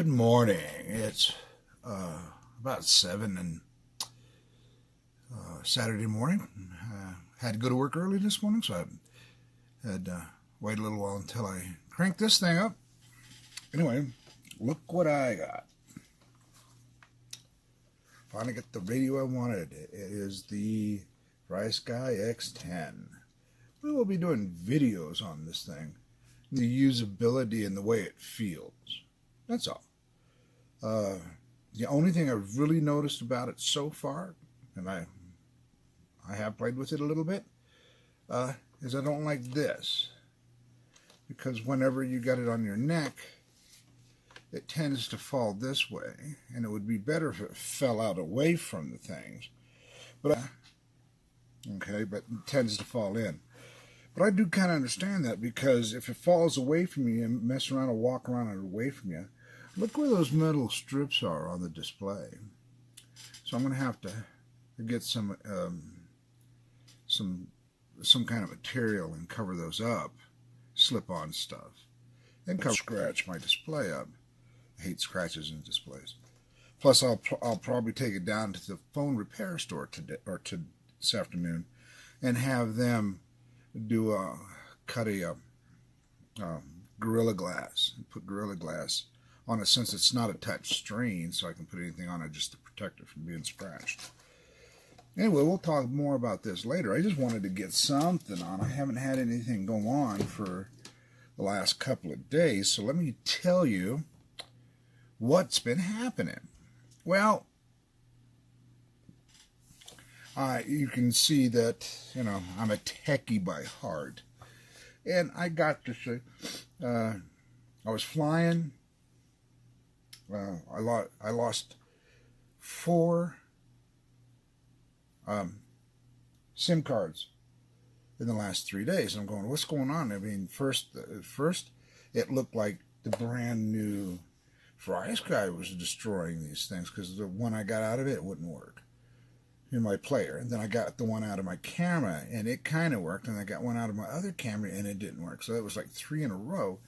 Good morning. It's about 7 and Saturday morning. Had to go to work early this morning, so I had to wait a little while until I cranked this thing up. Anyway, look what I got. Finally got the radio I wanted. It is the FrSky X10. We will be doing videos on this thing. The usability and the way it feels. That's all. The only thing I've really noticed about it so far, and I have played with it a little bit, is I don't like this. Because whenever you got it on your neck, it tends to fall this way, and it would be better if it fell out away from the things. But it tends to fall in. But I do kind of understand that, because if it falls away from you and mess around and walk around it away from you, look where those metal strips are on the display. So I'm going to have to get some kind of material and cover those up, slip-on stuff, and scratch my display up. I hate scratches in displays. Plus, I'll probably take it down to the phone repair store today or this afternoon, and have them cut a Gorilla Glass, and put Gorilla Glass on it, since it's not a touch screen, so I can put anything on it just to protect it from being scratched. Anyway, we'll talk more about this later. I just wanted to get something on. I haven't had anything go on for the last couple of days, so let me tell you what's been happening. Well, you can see that, I'm a techie by heart. And I got to say, I was flying. I lost 4 SIM cards in the last 3 days. And I'm going, what's going on? I mean, first, it looked like the brand new FrSky was destroying these things, because the one I got out of it wouldn't work in my player. And then I got the one out of my camera, and it kind of worked. And I got one out of my other camera, and it didn't work. So it was like 3 in a row.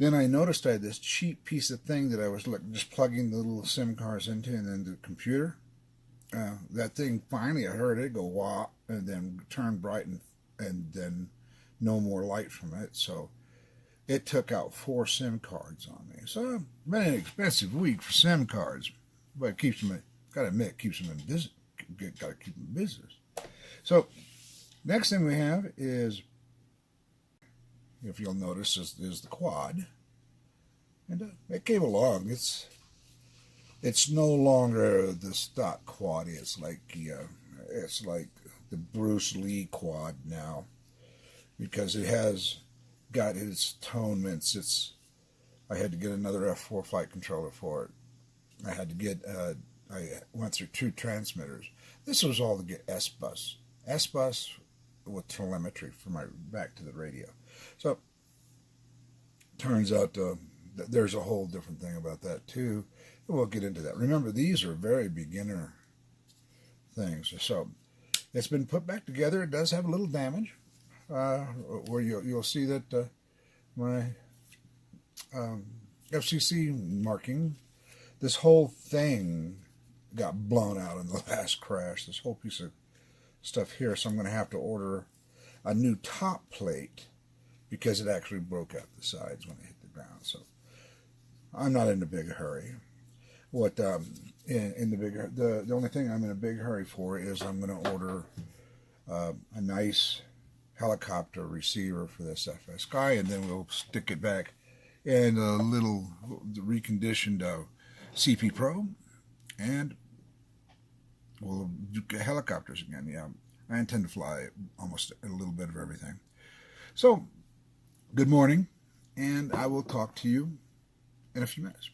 Then I noticed I had this cheap piece of thing that I was just plugging the little SIM cards into, and then the computer. That thing, finally I heard it go wah, and then turn bright, and then no more light from it. So it took out 4 SIM cards on me. So it's been an expensive week for SIM cards, but it keeps them, gotta admit, keeps them in business. Gotta keep them in business. So next thing we have is, if you'll notice, is the quad, and it came along. It's no longer the stock quad. It's like the Bruce Lee quad now, because it has got its atonements. I had to get another F4 flight controller for it. I had to get I went through 2 transmitters. This was all to get S-Bus with telemetry for my back to the radio. So turns out there's a whole different thing about that too. We'll get into that. Remember, these are very beginner things. So it's been put back together. It does have a little damage, where you'll see that my FCC marking, this whole thing got blown out in the last crash. This whole piece of stuff here. So I'm going to have to order a new top plate, because it actually broke out the sides when it hit the ground. So I'm not in a big hurry. The only thing I'm in a big hurry for is I'm going to order a nice helicopter receiver for this FrSky, and then we'll stick it back in a little reconditioned CP Pro, and we'll do helicopters again. Yeah, I intend to fly almost a little bit of everything. So, good morning, and I will talk to you in a few minutes.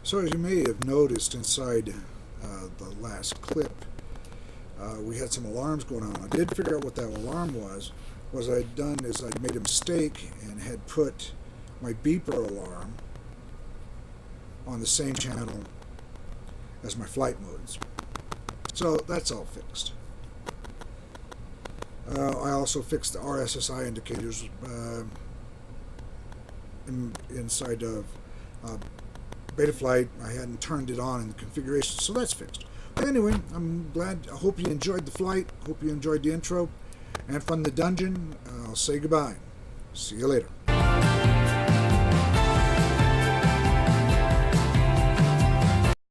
So as you may have noticed inside the last clip, we had some alarms going on. I did figure out what that alarm was. What I'd done is I'd made a mistake and had put my beeper alarm on the same channel as my flight modes. So that's all fixed. I also fixed the RSSI indicators inside of Betaflight. I hadn't turned it on in the configuration, so that's fixed. But anyway, I'm glad. I hope you enjoyed the flight. Hope you enjoyed the intro. And from the dungeon, I'll say goodbye. See you later.